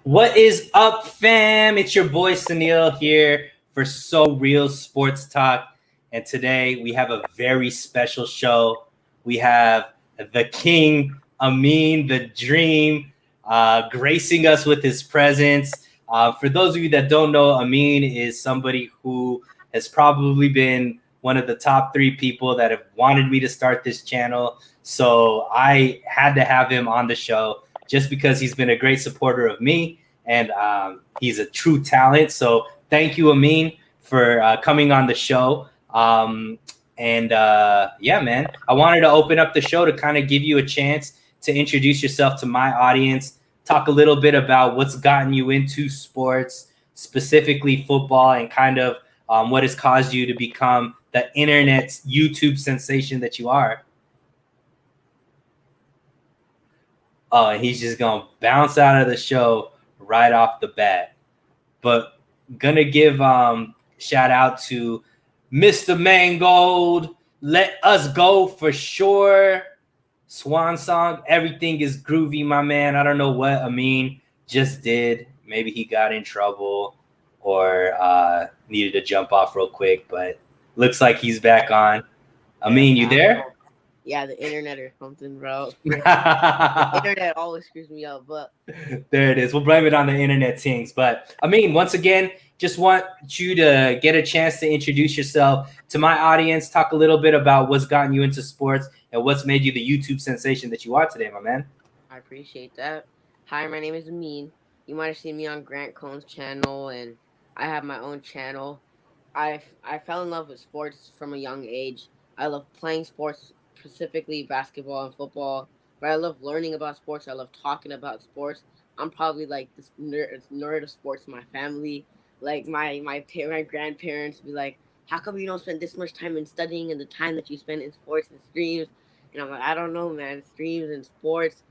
What is up, fam? It's your boy Sunil here for So Real Sports Talk. And today we have a very special show. We have the King, Amin, the Dream, gracing us with his presence. For those of you that don't know, Amin is somebody who has probably been one of the top 3 people that have wanted me to start this channel. So I had to have him on the show just because he's been a great supporter of me and he's a true talent. So thank you, Amin, for coming on the show. Yeah, man, I wanted to open up the show to kind of give you a chance to introduce yourself to my audience, talk a little bit about what's gotten you into sports, specifically football, and kind of what has caused you to become the internet's YouTube sensation that you are. Oh, and he's just gonna bounce out of the show right off the bat. But gonna give shout out to Mr. Mangold. Let us go for sure. Swan song. Everything is groovy, my man. I don't know what Amin just did. Maybe he got in trouble or needed to jump off real quick, but looks like he's back on. Amin, you there? Yeah, the internet or something, bro. The internet always screws me up, but there it is. We'll blame it on the internet things. But I mean, once again, just want you to get a chance to introduce yourself to my audience, talk a little bit about what's gotten you into sports and what's made you the YouTube sensation that you are today, my man. I appreciate that. Hi, my name is Amin. You might have seen me on Grant Cohn's channel, and I have my own channel. I fell in love with sports from a young age. I love playing sports, specifically basketball and football. But I love learning about sports. I love talking about sports. I'm probably like this nerd of sports in my family. Like my grandparents be like, "How come you don't spend this much time in studying and the time that you spend in sports and streams?" And I'm like, "I don't know, man. Streams and sports.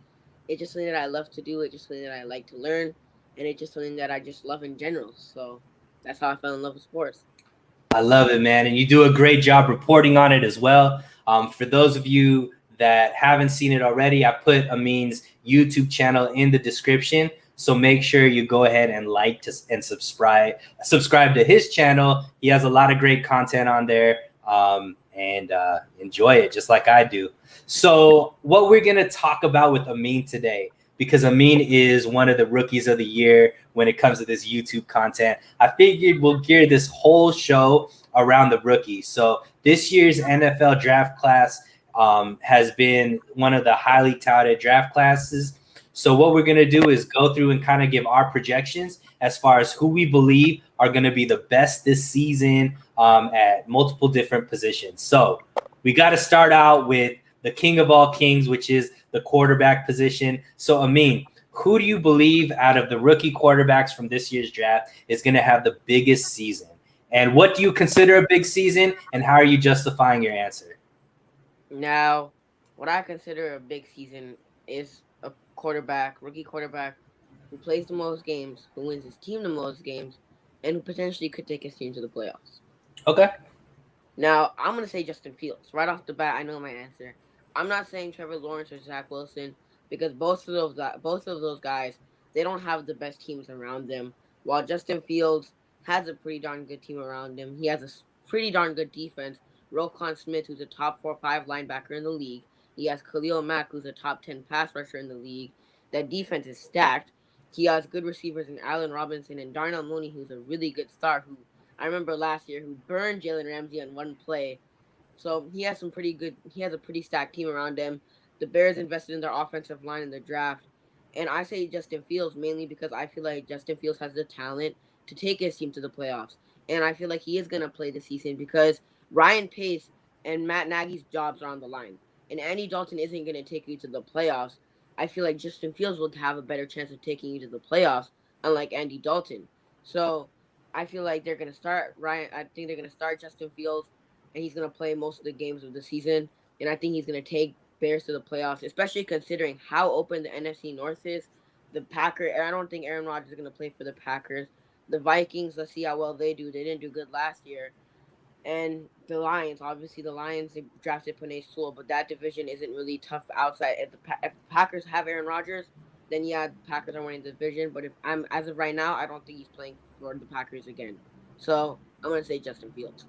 It's just something that I love to do. It's just something that I like to learn, and it's just something that I just love in general." So that's how I fell in love with sports. I love it, man. And you do a great job reporting on it as well. For those of you that haven't seen it already, I put Amin's YouTube channel in the description. So make sure you go ahead and and subscribe to his channel. He has a lot of great content on there, and enjoy it just like I do. So what we're going to talk about with Amin today, because Amin is one of the rookies of the year when it comes to this YouTube content, I figured we'll gear this whole show around the rookies. So this year's NFL draft class has been one of the highly touted draft classes. So what we're going to do is go through and kind of give our projections as far as who we believe are going to be the best this season at multiple different positions. So we got to start out with the king of all kings, which is the quarterback position. So, Amin, who do you believe out of the rookie quarterbacks from this year's draft is going to have the biggest season? And what do you consider a big season, and how are you justifying your answer? Now, what I consider a big season is a rookie quarterback, who plays the most games, who wins his team the most games, and who potentially could take his team to the playoffs. Okay. Now, I'm going to say Justin Fields. Right off the bat, I know my answer. I'm not saying Trevor Lawrence or Zach Wilson, because both of those guys, they don't have the best teams around them. While Justin Fields has a pretty darn good team around him, he has a pretty darn good defense. Roquan Smith, who's a top 4 or 5 linebacker in the league. He has Khalil Mack, who's a top 10 pass rusher in the league. That defense is stacked. He has good receivers in Allen Robinson and Darnell Mooney, who's a really good star, who I remember last year, who burned Jalen Ramsey on one play. So he has he has a pretty stacked team around him. The Bears invested in their offensive line in the draft. And I say Justin Fields mainly because I feel like Justin Fields has the talent to take his team to the playoffs. And I feel like he is going to play this season because Ryan Pace and Matt Nagy's jobs are on the line. And Andy Dalton isn't going to take you to the playoffs. I feel like Justin Fields will have a better chance of taking you to the playoffs, unlike Andy Dalton. So I feel like they're going to start Ryan. I think they're going to start Justin Fields, and he's going to play most of the games of the season. And I think he's going to take Bears to the playoffs, especially considering how open the NFC North is. The Packers, I don't think Aaron Rodgers is going to play for the Packers. The Vikings, let's see how well they do. They didn't do good last year. And the Lions, obviously, the Lions they drafted Panay Sewell, but that division isn't really tough outside. If the Packers have Aaron Rodgers, then yeah, the Packers are winning the division. But if I'm as of right now, I don't think he's playing for the Packers again. So I'm gonna say Justin Fields.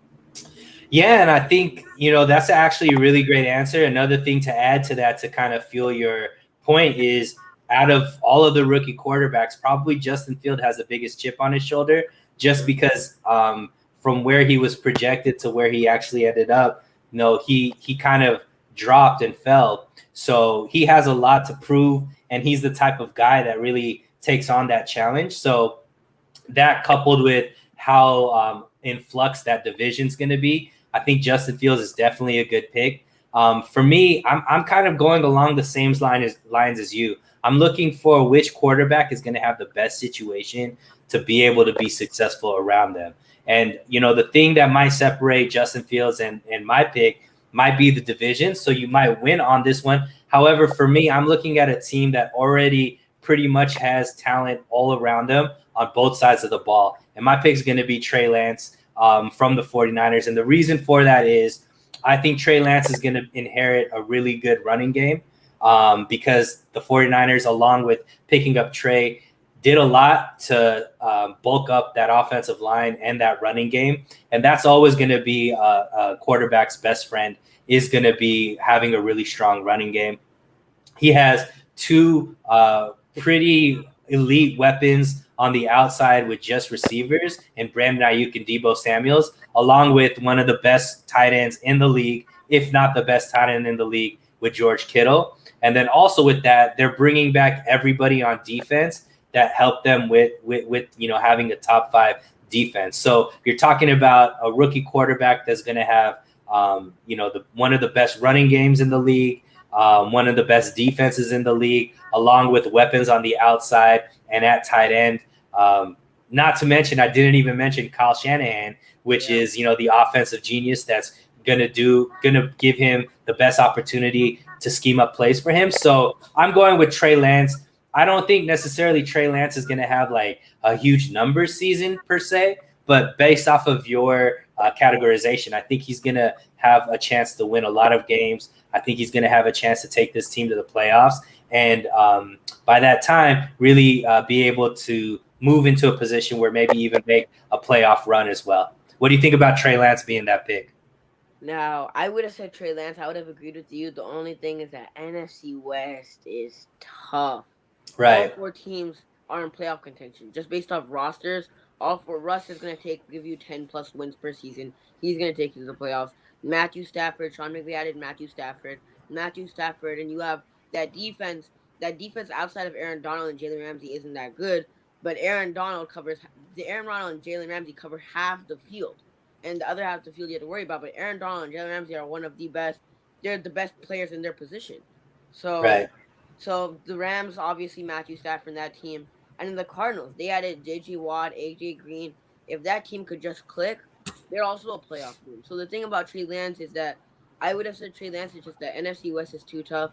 Yeah, and I think, that's actually a really great answer. Another thing to add to that to kind of fuel your point is out of all of the rookie quarterbacks, probably Justin Field has the biggest chip on his shoulder just because from where he was projected to where he actually ended up, he kind of dropped and fell. So he has a lot to prove, and he's the type of guy that really takes on that challenge. So that coupled with how in flux that division's going to be, I think Justin Fields is definitely a good pick. For me, I'm kind of going along the same lines as you. I'm looking for which quarterback is going to have the best situation to be able to be successful around them. And, the thing that might separate Justin Fields and my pick might be the division. So you might win on this one. However, for me, I'm looking at a team that already pretty much has talent all around them on both sides of the ball. And my pick is going to be Trey Lance from the 49ers. And the reason for that is I think Trey Lance is going to inherit a really good running game because the 49ers, along with picking up Trey, did a lot to bulk up that offensive line and that running game. And that's always going to be a quarterback's best friend, is going to be having a really strong running game. He has two pretty elite weapons on the outside with just receivers and Brandon Ayuk and Deebo Samuels, along with one of the best tight ends in the league, if not the best tight end in the league, with George Kittle. And then also with that, they're bringing back everybody on defense that helped them with having a top 5 defense. So you're talking about a rookie quarterback that's going to have one of the best running games in the league, one of the best defenses in the league, along with weapons on the outside and at tight end. Not to mention, I didn't even mention Kyle Shanahan, which is, the offensive genius that's gonna give him the best opportunity to scheme up plays for him. So I'm going with Trey Lance. I don't think necessarily Trey Lance is gonna have like a huge numbers season per se, but based off of your categorization, I think he's gonna have a chance to win a lot of games. I think he's gonna have a chance to take this team to the playoffs, and by that time, really be able to move into a position where maybe even make a playoff run as well. What do you think about Trey Lance being that pick? Now, I would have said Trey Lance. I would have agreed with you. The only thing is that NFC West is tough. Right. All 4 teams are in playoff contention. Just based off rosters, all 4. Russ is going to give you 10-plus wins per season. He's going to take you to the playoffs. Matthew Stafford, Sean McVay added Matthew Stafford, and you have that defense. That defense outside of Aaron Donald and Jalen Ramsey isn't that good, but Aaron Donald and Jalen Ramsey cover half the field, and the other half of the field you have to worry about. But Aaron Donald and Jalen Ramsey are one of the best. They're the best players in their position. So, right. So the Rams, obviously Matthew Stafford in that team, and then the Cardinals, they added J.J. Watt, A.J. Green. If that team could just click, they're also a playoff team. So the thing about Trey Lance is that I would have said Trey Lance. It's just that NFC West is too tough.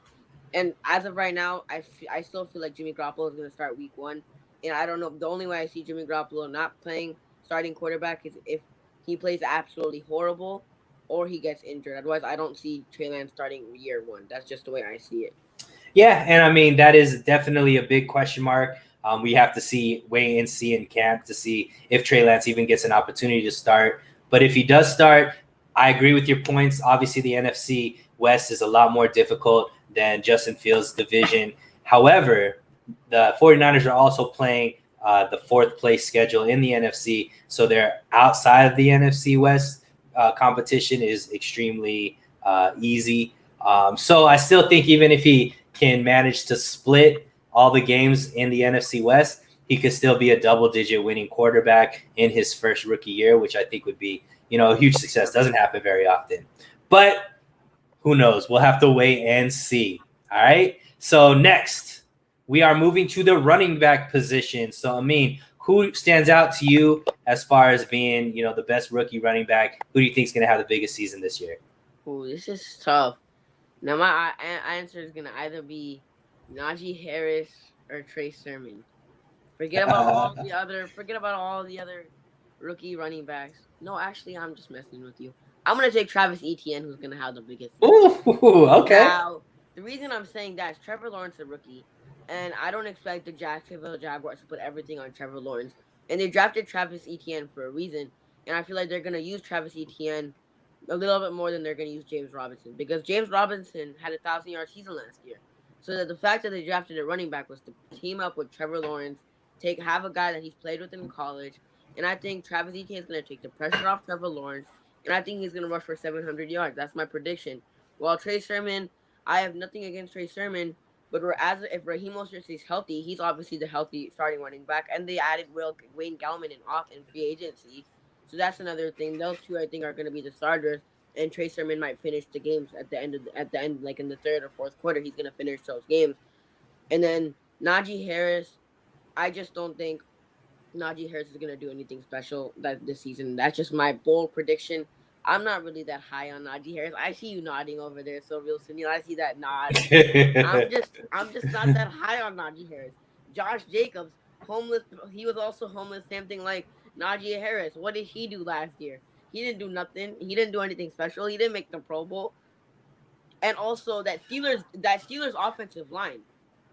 And as of right now, I still feel like Jimmy Garoppolo is going to start week 1. And I don't know. The only way I see Jimmy Garoppolo not playing starting quarterback is if he plays absolutely horrible or he gets injured. Otherwise, I don't see Trey Lance starting year 1. That's just the way I see it. Yeah, and I mean, that is definitely a big question mark. We have to wait and see in camp to see if Trey Lance even gets an opportunity to start. But if he does start, I agree with your points. Obviously, the NFC West is a lot more difficult than Justin Fields' division. However, the 49ers are also playing the 4th place schedule in the NFC. So they're outside of the NFC West. Competition is extremely easy. So I still think even if he can manage to split all the games in the NFC West, he could still be a double-digit winning quarterback in his first rookie year, which I think would be, a huge success. Doesn't happen very often. But who knows? We'll have to wait and see. All right? So next, we are moving to the running back position. So, Amin, who stands out to you as far as being, the best rookie running back? Who do you think is going to have the biggest season this year? Ooh, this is tough. Now, my answer is going to either be Najee Harris or Trey Sermon. Forget about all the other rookie running backs. No, actually, I'm just messing with you. I'm going to take Travis Etienne, who's going to have the biggest season. Ooh, okay. Now, the reason I'm saying that is Trevor Lawrence is a rookie, And I don't expect the Jacksonville Jaguars to put everything on Trevor Lawrence. And they drafted Travis Etienne for a reason. And I feel like they're going to use Travis Etienne a little bit more than they're going to use James Robinson. Because James Robinson had a 1,000-yard season last year. So that the fact that they drafted a running back was to team up with Trevor Lawrence, have a guy that he's played with in college. And I think Travis Etienne is going to take the pressure off Trevor Lawrence. And I think he's going to rush for 700 yards. That's my prediction. While Trey Sermon, I have nothing against Trey Sermon. But if Raheem Mostert stays healthy, he's obviously the healthy starting running back. And they added Wayne Gallman in free agency. So that's another thing. Those two, I think, are going to be the starters. And Trey Sermon might finish the games at the end, like in the third or fourth quarter. He's going to finish those games. And then Najee Harris, I just don't think Najee Harris is going to do anything special this season. That's just my bold prediction. I'm not really that high on Najee Harris. I see you nodding over there, so real Sunil. I see that nod. I'm just not that high on Najee Harris. Josh Jacobs, homeless. He was also homeless. Same thing like Najee Harris. What did he do last year? He didn't do nothing. He didn't do anything special. He didn't make the Pro Bowl. And also that Steelers offensive line.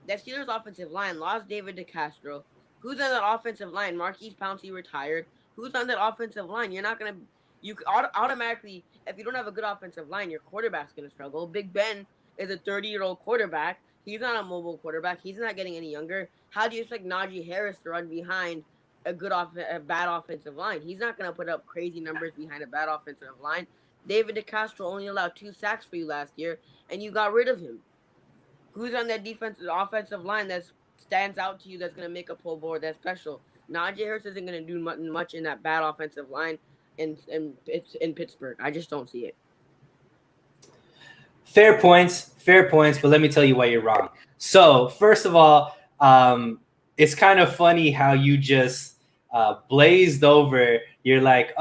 That Steelers offensive line lost David DeCastro. Who's on that offensive line? Marquise Pouncey retired. Who's on that offensive line? You're not gonna. You automatically, if you don't have a good offensive line, your quarterback's going to struggle. Big Ben is a 30-year-old quarterback. He's not a mobile quarterback. He's not getting any younger. How do you expect Najee Harris to run behind a bad offensive line? He's not going to put up crazy numbers behind a bad offensive line. David DeCastro only allowed 2 sacks for you last year, and you got rid of him. Who's on that offensive line that stands out to you that's going to make a Pro Bowl that's special? Najee Harris isn't going to do much in that bad offensive line. In Pittsburgh. I just don't see it. Fair points, but let me tell you why you're wrong. So first of all, it's kind of funny how you just blazed over. You're like,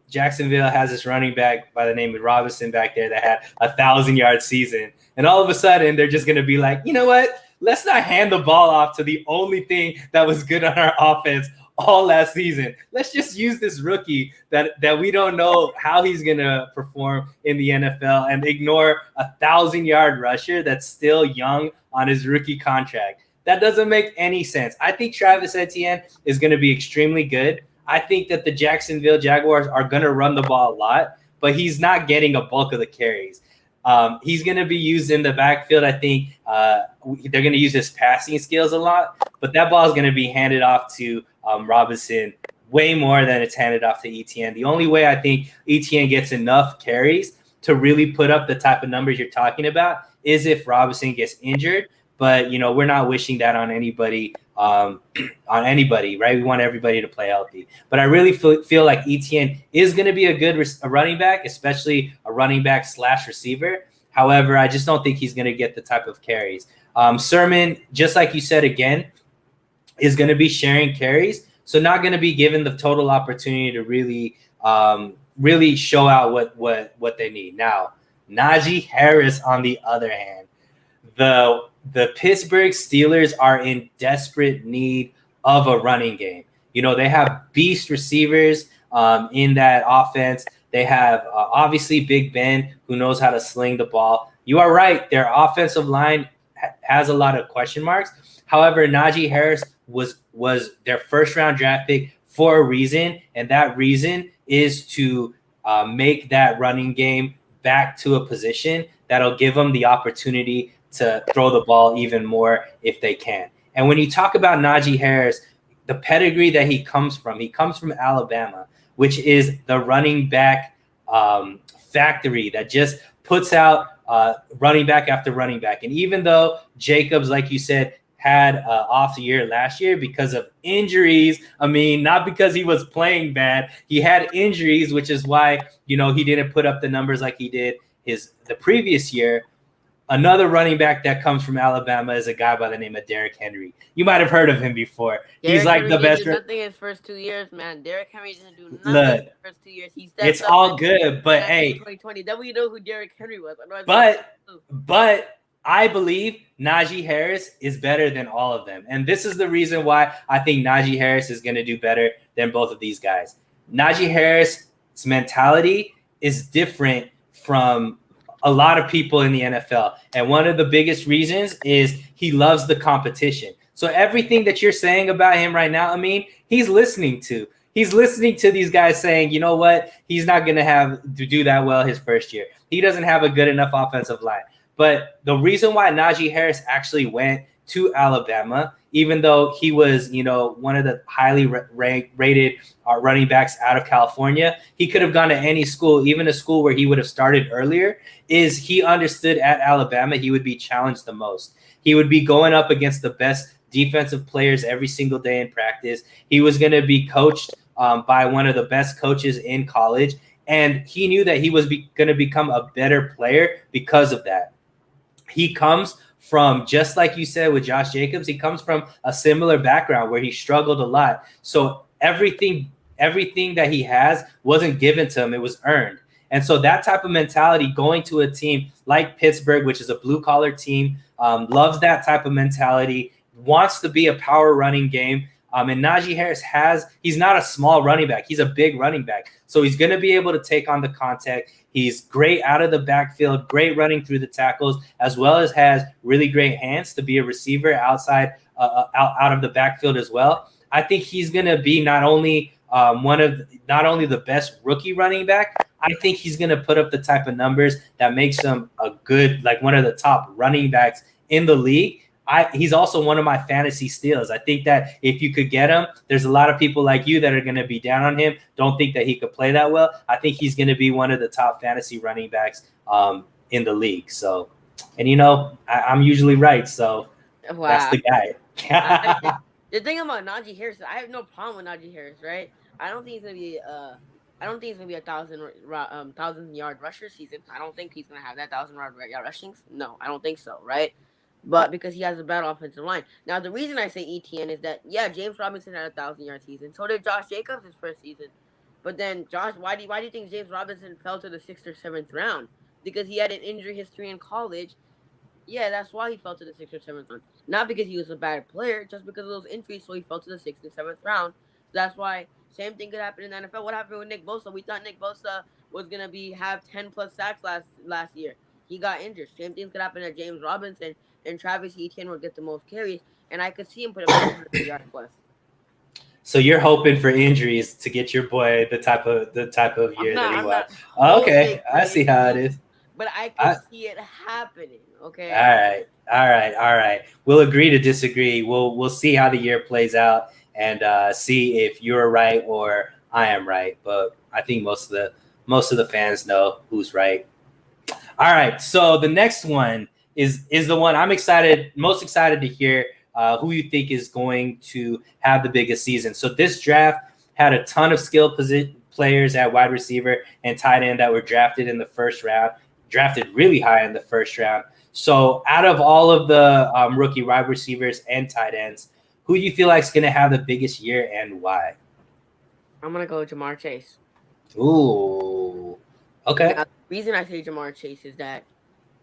Jacksonville has this running back by the name of Robinson back there that had 1,000-yard season. And all of a sudden, they're just going to be like, you know what? Let's not hand the ball off to the only thing that was good on our offense all last season. Let's just use this rookie that we don't know how he's going to perform in the NFL and ignore a 1,000-yard rusher that's still young on his rookie contract. That doesn't make any sense. I think Travis Etienne is going to be extremely good. I think that the Jacksonville Jaguars are going to run the ball a lot, but he's not getting a bulk of the carries. He's going to be used in the backfield. I think they're going to use his passing skills a lot, but that ball is going to be handed off to Robinson way more than it's handed off to Etienne. The only way I think Etienne gets enough carries to really put up the type of numbers you're talking about is if Robinson gets injured. But, we're not wishing that on anybody, right? We want everybody to play healthy. But I really feel like Etienne is going to be a running back, especially a running back / receiver. However, I just don't think he's going to get the type of carries. Sermon, just like you said again, is going to be sharing carries. So not going to be given the total opportunity to really show out what they need. Now, Najee Harris, on the other hand, the Pittsburgh Steelers are in desperate need of a running game. They have beast receivers in that offense. They have obviously Big Ben, who knows how to sling the ball. You are right. Their offensive line has a lot of question marks. However, Najee Harris was their first-round draft pick for a reason, and that reason is to make that running game back to a position that'll give them the opportunity to throw the ball even more if they can. And when you talk about Najee Harris, the pedigree that he comes from Alabama, which is the running back factory that just puts out running back after running back. And even though Jacobs, like you said, had off the year last year because of injuries, not because he was playing bad, he had injuries, which is why, he didn't put up the numbers like he did the previous year. Another running back that comes from Alabama is a guy by the name of Derrick Henry. You might have heard of him before. He's like the best. Nothing in his first 2 years, man. Derrick Henry didn't do nothing in his first 2 years. It's all good, but hey, 2020. Then we know who Derrick Henry was. But I believe Najee Harris is better than all of them, and this is the reason why I think Najee Harris is going to do better than both of these guys. Najee Harris's mentality is different from a lot of people in the NFL. And one of the biggest reasons is he loves the competition. So everything that you're saying about him right now, I mean, he's listening to. He's listening to these guys saying, you know what? He's not going to have to do that well his first year. He doesn't have a good enough offensive line. But the reason why Najee Harris actually went to Alabama, even though he was, one of the highly rated running backs out of California, he could have gone to any school, even a school where he would have started earlier, is he understood at Alabama he would be challenged the most. He would be going up against the best defensive players every single day in practice. He was going to be coached by one of the best coaches in college, and he knew that he was going to become a better player because of that. He comes from, just like you said with Josh Jacobs, he comes from a similar background where he struggled a lot. So everything that he has wasn't given to him, it was earned. And so that type of mentality, going to a team like Pittsburgh, which is a blue-collar team, loves that type of mentality, wants to be a power running game. And Najee Harris he's not a small running back. He's a big running back. So he's going to be able to take on the contact. He's great out of the backfield, great running through the tackles, as well as has really great hands to be a receiver outside, out of the backfield as well. I think he's going to be not only the best rookie running back, I think he's going to put up the type of numbers that makes him a good, like one of the top running backs in the league. He's also one of my fantasy steals. I think that if you could get him, there's a lot of people like you that are going to be down on him, don't think that he could play that well. I think he's going to be one of the top fantasy running backs in the league. So, and I'm usually right. So Wow. That's the guy. The thing about Najee Harris, I have no problem with Najee Harris, right? I don't think he's gonna be a 1,000-yard rusher season. I don't think he's gonna have that 1,000-yard rushing. No, I don't think so, right? But because he has a bad offensive line. Now, the reason I say ETN is that, James Robinson had a 1,000-yard season. So did Josh Jacobs his first season. But then, Josh, why do you think James Robinson fell to the 6th or 7th round? Because he had an injury history in college. Yeah, that's why he fell to the 6th or 7th round. Not because he was a bad player, just because of those injuries, so he fell to the 6th and 7th round. So that's why same thing could happen in the NFL. What happened with Nick Bosa? We thought Nick Bosa was going to have 10-plus sacks last year. He got injured. Same things could happen to James Robinson, and Travis Etienne will get the most carries, and I could see him put up 100 yards plus. So you're hoping for injuries to get your boy the type of year that he wants. Okay, I see how it is. But I can see it happening. Okay. All right. We'll agree to disagree. We'll see how the year plays out and see if you're right or I am right. But I think most of the fans know who's right. All right. So the next one is the one I'm most excited to hear who you think is going to have the biggest season. So this draft had a ton of skill players at wide receiver and tight end that were drafted in the first round, drafted really high in the first round. So out of all of the rookie wide receivers and tight ends, who do you feel like is going to have the biggest year and why? I'm going to go with Ja'Marr Chase. Ooh. Okay. Now, the reason I say Ja'Marr Chase is that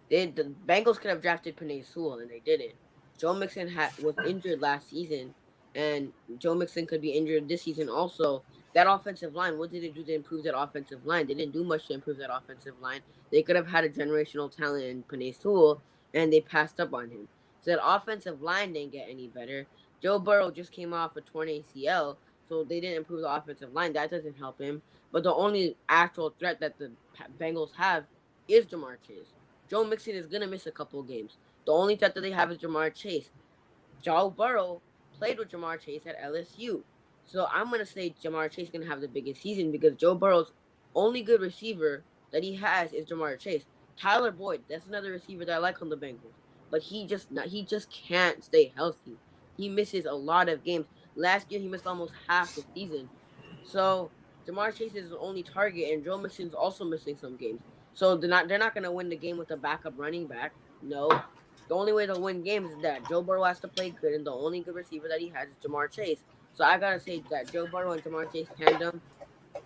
the Bengals could have drafted Penei Sewell, and they didn't. Joe Mixon was injured last season, and Joe Mixon could be injured this season also. That offensive line, what did they do to improve that offensive line? They didn't do much to improve that offensive line. They could have had a generational talent in Penei Sewell, and they passed up on him. So that offensive line didn't get any better. Joe Burrow just came off a torn ACL, so they didn't improve the offensive line. That doesn't help him. But the only actual threat that the Bengals have is Ja'Marr Chase. Joe Mixon is going to miss a couple of games. The only threat that they have is Ja'Marr Chase. Joe Burrow played with Ja'Marr Chase at LSU. So I'm going to say Ja'Marr Chase is going to have the biggest season because Joe Burrow's only good receiver that he has is Ja'Marr Chase. Tyler Boyd, that's another receiver that I like on the Bengals. But he just can't stay healthy. He misses a lot of games. Last year, he missed almost half the season. So Ja'Marr Chase is the only target, and Joe Mixon's also missing some games. So they're not going to win the game with a backup running back. No. The only way to win games is that Joe Burrow has to play good, and the only good receiver that he has is Ja'Marr Chase. So I got to say that Joe Burrow and Ja'Marr Chase tandem,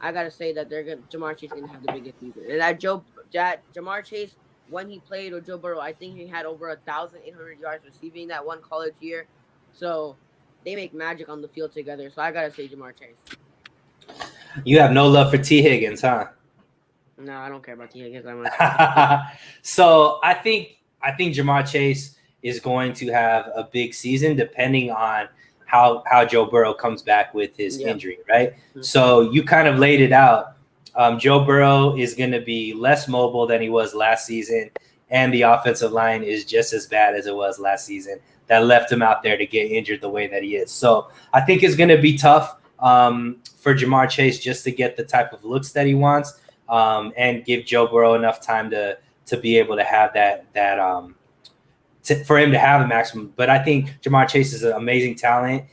I got to say that Ja'Marr Chase is going to have the biggest season. And that Ja'Marr Chase, when he played with Joe Burrow, I think he had over 1,800 yards receiving that one college year. So they make magic on the field together. So I got to say Ja'Marr Chase. You have no love for T. Higgins, huh? No, I don't care about T. Higgins that much. So I think Jamar Chase is going to have a big season, depending on how Joe Burrow comes back with his Yeah. injury, right? Mm-hmm. So you kind of laid it out. Joe Burrow is going to be less mobile than he was last season, and the offensive line is just as bad as it was last season. That left him out there to get injured the way that he is. So I think it's going to be tough for Jamar Chase just to get the type of looks that he wants, and give Joe Burrow enough time to be able to have for him to have a maximum. But I think Jamar Chase is an amazing talent,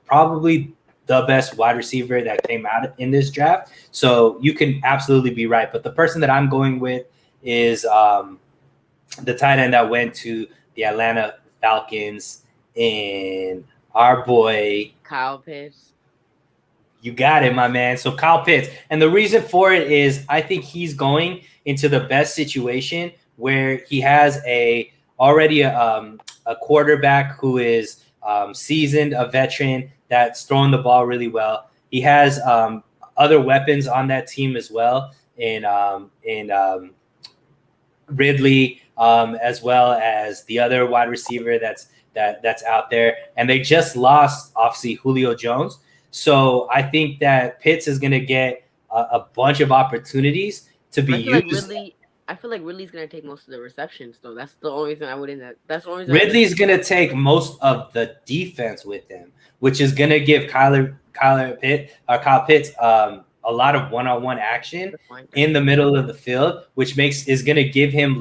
probably the best wide receiver that came out in this draft. So you can absolutely be right. But the person that I'm going with is the tight end that went to the Atlanta Falcons, and our boy Kyle Pitts. You got it, my man. So Kyle Pitts. And the reason for it is I think he's going into the best situation where he has already a quarterback who is seasoned, a veteran that's throwing the ball really well. He has other weapons on that team as well, in Ridley, as well as the other wide receiver that's out there. And they just lost, obviously, Julio Jones. So I think that Pitts is going to get a bunch of opportunities to be used. I feel like Ridley's gonna take most of the receptions, though. That's the only reason I wouldn't. That's the only reason. Ridley's going to take most of the defense with him, which is going to give Kyle Pitts a lot of one-on-one action in the middle of the field, which is going to give him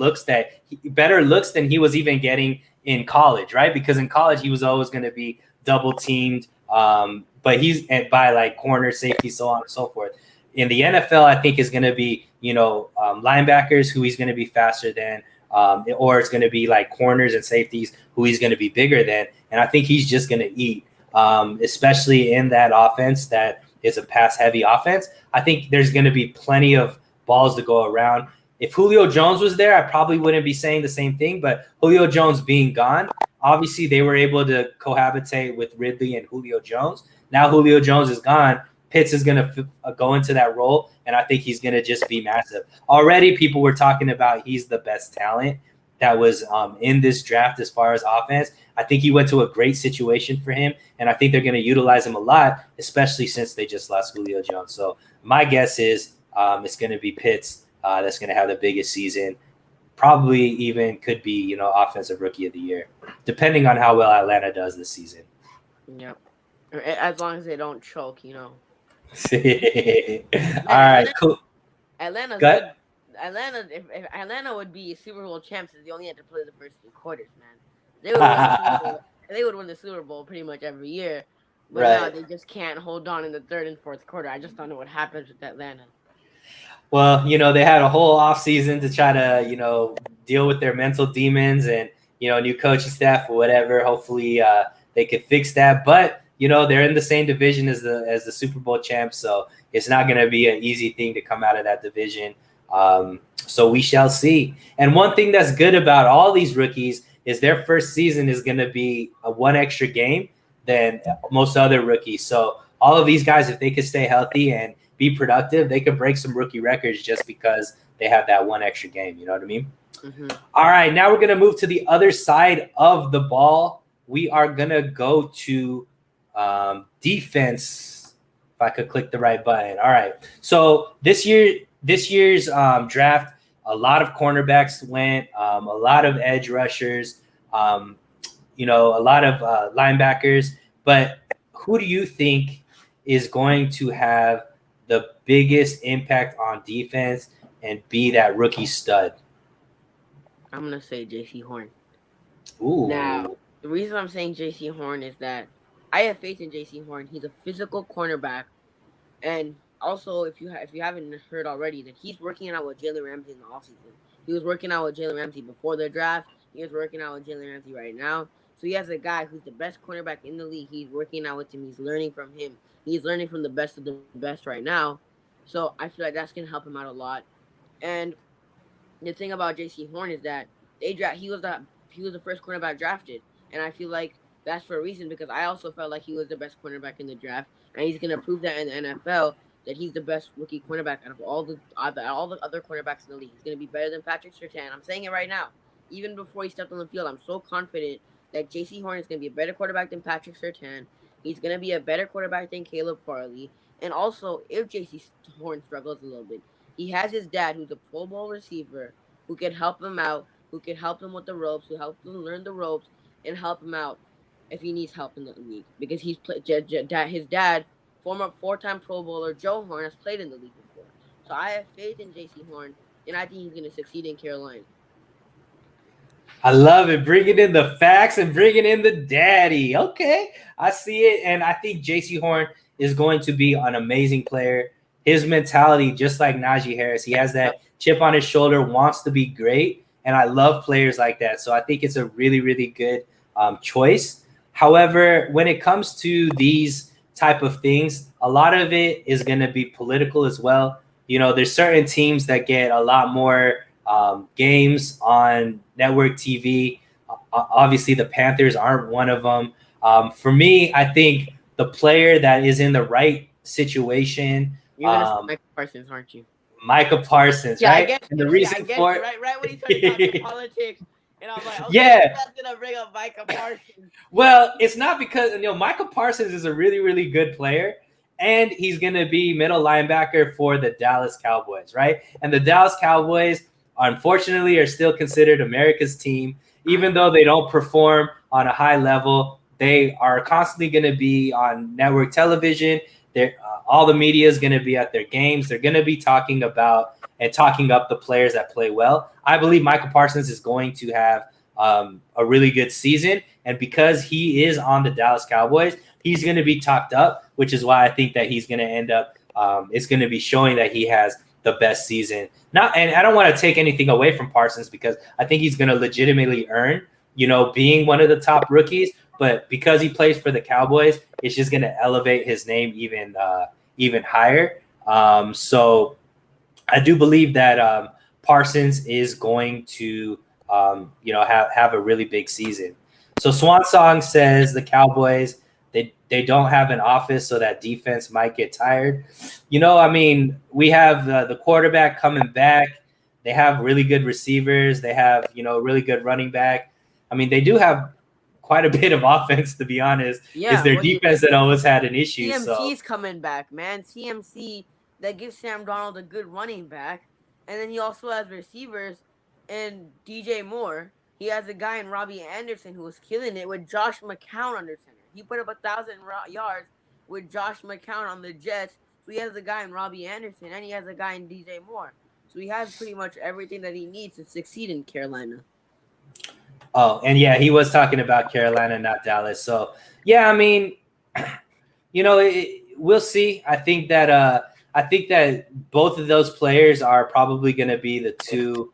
better looks than he was even getting in college, right? Because in college he was always going to be double teamed, but he's by like corner, safety, so on and so forth. In the NFL, I think is going to be linebackers who he's going to be faster than, or it's going to be like corners and safeties who he's going to be bigger than, and I think he's just going to eat, especially in that offense that is a pass-heavy offense. I think there's going to be plenty of balls to go around. If Julio Jones was there, I probably wouldn't be saying the same thing, but Julio Jones being gone, obviously they were able to cohabitate with Ridley and Julio Jones. Now Julio Jones is gone. Pitts is going to go into that role, and I think he's going to just be massive. Already people were talking about he's the best talent that was in this draft as far as offense. I think he went to a great situation for him, and I think they're going to utilize him a lot, especially since they just lost Julio Jones. So my guess is it's going to be Pitts that's going to have the biggest season. Probably even could be, offensive rookie of the year, depending on how well Atlanta does this season. Yep. As long as they don't choke, All right, cool. Atlanta, if Atlanta would be Super Bowl champs if they only had to play the first 3 quarters, man. They would win the Super Bowl pretty much every year. But now they just can't hold on in the 3rd and 4th quarter. I just don't know what happens with Atlanta. Well, they had a whole offseason to try to, deal with their mental demons and, new coaching staff or whatever. Hopefully they could fix that. But they're in the same division as the Super Bowl champs, so it's not going to be an easy thing to come out of that division. So we shall see. And one thing that's good about all these rookies is their first season is going to be one extra game than most other rookies. So all of these guys, if they could stay healthy and be productive, they could break some rookie records just because they have that one extra game. You know what I mean? Mm-hmm. All right, now we're going to move to the other side of the ball. We are going to go to defense, if I could click the right button. All right. So this year's draft, a lot of cornerbacks went, a lot of edge rushers, a lot of linebackers. But who do you think is going to have the biggest impact on defense and be that rookie stud? I'm going to say J.C. Horn. Ooh. Now, the reason I'm saying J.C. Horn is that I have faith in J.C. Horn. He's a physical cornerback, and also if you haven't heard already, that he's working out with Jalen Ramsey in the offseason. He was working out with Jalen Ramsey before the draft. He is working out with Jalen Ramsey right now. So he has a guy who's the best cornerback in the league. He's working out with him. He's learning from him. He's learning from the best of the best right now. So I feel like that's gonna help him out a lot. And the thing about J.C. Horn is that he was the first cornerback drafted, and I feel like that's for a reason, because I also felt like he was the best cornerback in the draft, and he's going to prove that in the NFL. that he's the best rookie cornerback out of all the other cornerbacks in the league. He's going to be better than Patrick Surtain. I'm saying it right now. Even before he stepped on the field, I'm so confident that J.C. Horn is going to be a better quarterback than Patrick Surtain. He's going to be a better quarterback than Caleb Farley. And also, if J.C. Horn struggles a little bit, he has his dad, who's a Pro Bowl receiver, who can help him out, who can help him with the ropes, who helps him learn the ropes, and help him out if he needs help in the league. Because his dad, former 4-time Pro Bowler Joe Horn, has played in the league before. So I have faith in J.C. Horn, and I think he's going to succeed in Carolina. I love it. Bringing in the facts and bringing in the daddy. Okay, I see it. And I think J.C. Horn is going to be an amazing player. His mentality, just like Najee Harris, he has that chip on his shoulder, wants to be great. And I love players like that. So I think it's a really, really good choice. However, when it comes to these type of things, a lot of it is going to be political as well. You know, there's certain teams that get a lot more games on network TV. Obviously, the Panthers aren't one of them. For me, I think the player that is in the right situation. You're going to say Micah Parsons, aren't you? Micah Parsons, yeah, right? I get and the reason for right when he started talking politics, and I'm like, okay, yeah, that's gonna bring up Micah Parsons. Well, it's not because Micah Parsons is a really, really good player, and he's gonna be middle linebacker for the Dallas Cowboys, right? And the Dallas Cowboys, unfortunately, are still considered America's team, even though they don't perform on a high level. They are constantly going to be on network television. All the media is going to be at their games. They're going to be talking about and talking up the players that play well. I believe Micah Parsons is going to have a really good season. And because he is on the Dallas Cowboys, he's going to be talked up, which is why I think that he's going to end up it's going to be showing that he has the best season. And I don't want to take anything away from Parsons because I think he's going to legitimately earn, being one of the top rookies. But because he plays for the Cowboys, it's just going to elevate his name even higher. So I do believe that Parsons is going to have a really big season. So Swan Song says the Cowboys they don't have an office, so that defense might get tired. We have the quarterback coming back. They have really good receivers. They have really good running back. They do have quite a bit of offense, to be honest. Yeah, it's their defense that always had an issue. CMC's coming back, man. CMC that gives Sam Darnold a good running back, and then he also has receivers and DJ Moore. He has a guy in Robbie Anderson who was killing it with Josh McCown under center. He put up 1,000 yards with Josh McCown on the Jets. So he has a guy in Robbie Anderson, and he has a guy in DJ Moore. So he has pretty much everything that he needs to succeed in Carolina. Oh, and yeah, he was talking about Carolina, not Dallas. So, yeah, we'll see. I think that both of those players are probably going to be the two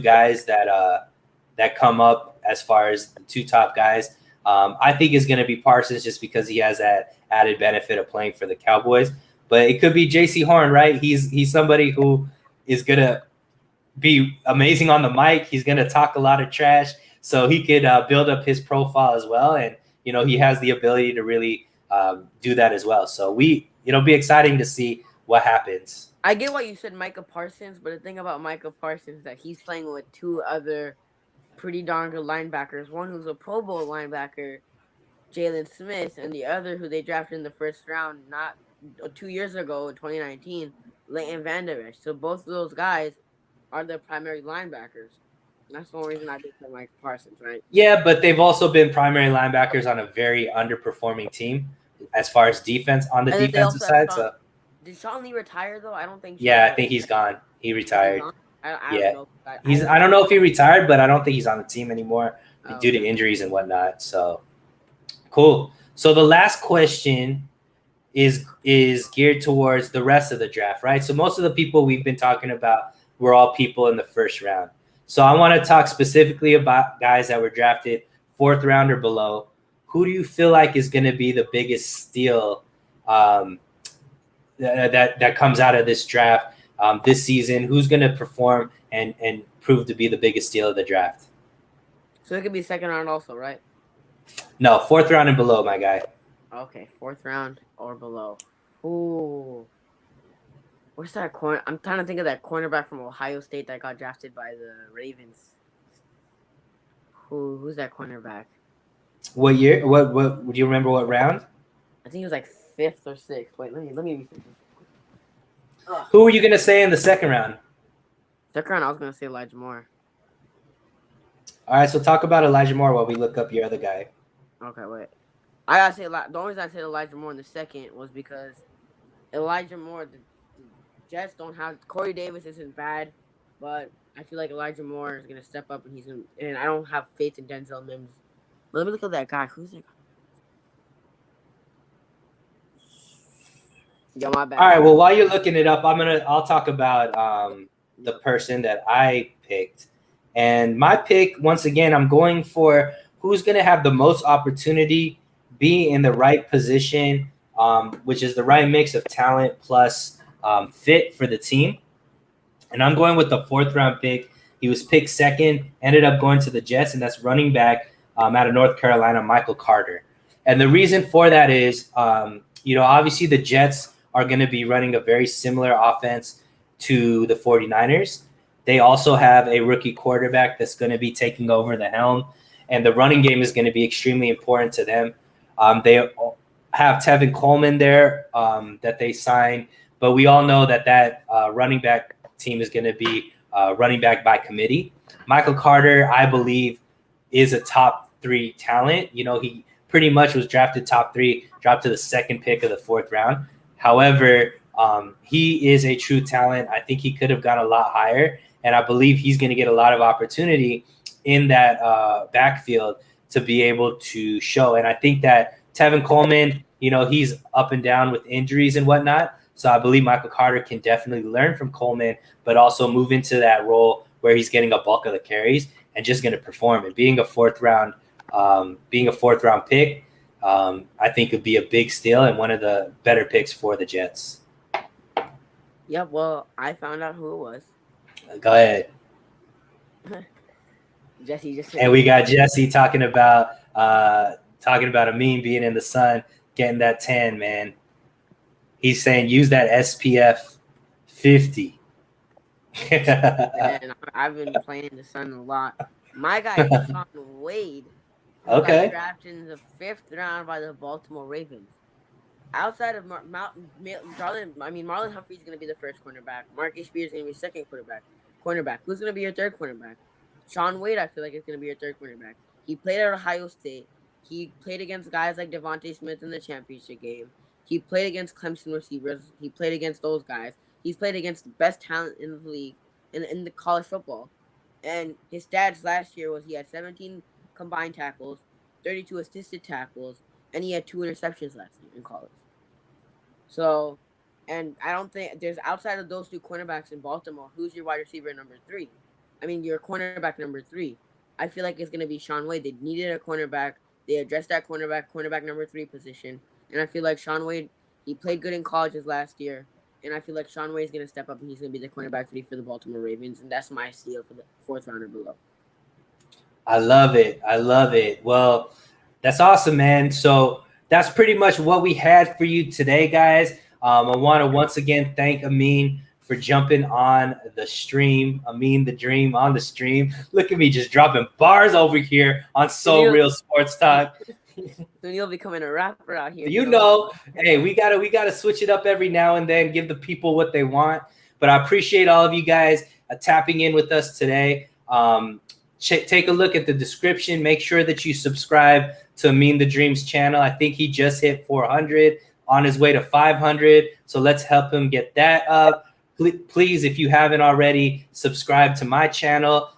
guys that come up as far as the two top guys. I think it's going to be Parsons just because he has that added benefit of playing for the Cowboys. But it could be J.C. Horn, right? He's somebody who is going to be amazing on the mic. He's going to talk a lot of trash, so he could build up his profile as well. And, he has the ability to really do that as well. So it'll be exciting to see what happens. I get what you said, Micah Parsons, but the thing about Micah Parsons is that he's playing with two other pretty darn good linebackers. One who's a Pro Bowl linebacker, Jalen Smith, and the other who they drafted in the first round not 2 years ago in 2019, Leighton Vander Esch. So both of those guys are the primary linebackers. That's the only reason I picked Micah Parsons, right? Yeah, but they've also been primary linebackers on a very underperforming team as far as defense on the defensive side. So did Sean Lee retire though? I don't think. I think he's gone. He retired. I don't know. I don't know if he retired, but I don't think he's on the team anymore due to injuries and whatnot. So cool. So the last question is geared towards the rest of the draft, right? So most of the people we've been talking about were all people in the first round. So I want to talk specifically about guys that were drafted 4th round or below. Who do you feel like is going to be the biggest steal that comes out of this draft this season? Who's going to perform and prove to be the biggest steal of the draft? So it could be 2nd round also, right? No, 4th round and below, my guy. Okay, 4th round or below. Ooh. What's that corner? I'm trying to think of that cornerback from Ohio State that got drafted by the Ravens. Who's that cornerback? What year? What? Do you remember what round? I think he was like 5th or 6th. Wait, let me research this. Who were you gonna say in the second round? Second round, I was gonna say Elijah Moore. All right, so talk about Elijah Moore while we look up your other guy. Okay, wait. I gotta say the only reason I said Elijah Moore in the second was because Elijah Moore, the Jets don't have Corey Davis isn't bad, but I feel like Elijah Moore is gonna step up and I don't have faith in Denzel Mims. But let me look at that guy. Who's that guy? Yo, my bad. All right, well, while you're looking it up, I'll talk about the person that I picked. And my pick, once again, I'm going for who's going to have the most opportunity, be in the right position, which is the right mix of talent plus fit for the team. And I'm going with the 4th round pick. He was picked second, ended up going to the Jets, and that's running back out of North Carolina, Michael Carter. And the reason for that is, obviously the Jets are going to be running a very similar offense to the 49ers. They also have a rookie quarterback that's going to be taking over the helm, and the running game is going to be extremely important to them. They have Tevin Coleman there that they signed, but we all know that running back team is going to be running back by committee. Michael Carter, I believe, is a top 3 talent. He pretty much was drafted top 3, dropped to the 2nd pick of the 4th round. However, he is a true talent. I think he could have gone a lot higher, and I believe he's going to get a lot of opportunity in that backfield to be able to show. And I think that Tevin Coleman, he's up and down with injuries and whatnot. So I believe Michael Carter can definitely learn from Coleman, but also move into that role where he's getting a bulk of the carries and just going to perform. And being a 4th round pick, I think would be a big steal and one of the better picks for the Jets. Yeah, well, I found out who it was. Go ahead. Jesse just. And we got Jesse talking about Amin being in the sun, getting that tan, man. He's saying use that SPF 50. And I've been playing in the sun a lot. My guy, Shaun Wade, okay, got drafted in the 5th round by the Baltimore Ravens. Outside of Marlon Humphrey is going to be the first cornerback. Marcus Spears is going to be second cornerback. Who's going to be your third cornerback? Shaun Wade, I feel like, is going to be your third cornerback. He played at Ohio State. He played against guys like Devontae Smith in the championship game. He played against Clemson receivers. He played against those guys. He's played against the best talent in the league, in the college football. And his stats last year was he had 17 combined tackles, 32 assisted tackles, and he had 2 interceptions last year in college. So, and I don't think there's outside of those 2 cornerbacks in Baltimore, who's your wide receiver number 3? I mean, your cornerback number 3. I feel like it's going to be Shaun Wade. They needed a cornerback. They addressed that cornerback number 3 position. And I feel like Shaun Wade, he played good in colleges last year. And I feel like Shaun Wade's going to step up and he's going to be the cornerback 3 for the Baltimore Ravens. And that's my steal for the 4th round or below. I love it. Well, that's awesome, man. So that's pretty much what we had for you today, guys. I want to once again thank Amin for jumping on the stream. Amin the Dream on the stream. Look at me just dropping bars over here on Real Sports Talk. Soon you'll be becoming a rapper out here. Hey, we gotta switch it up every now and then, give the people what they want. But I appreciate all of you guys tapping in with us today. Take a look at the description. Make sure that you subscribe to Amin the Dream's channel. I think he just hit 400, on his way to 500. So let's help him get that up. Please, if you haven't already, subscribe to my channel.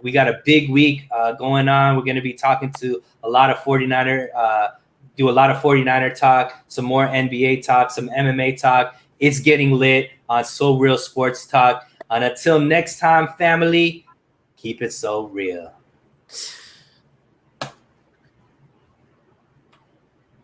We got a big week going on. We're going to be talking to a lot of 49er, do a lot of 49er talk, some more NBA talk, some MMA talk. It's getting lit on So Real Sports Talk. And until next time, family, keep it so real.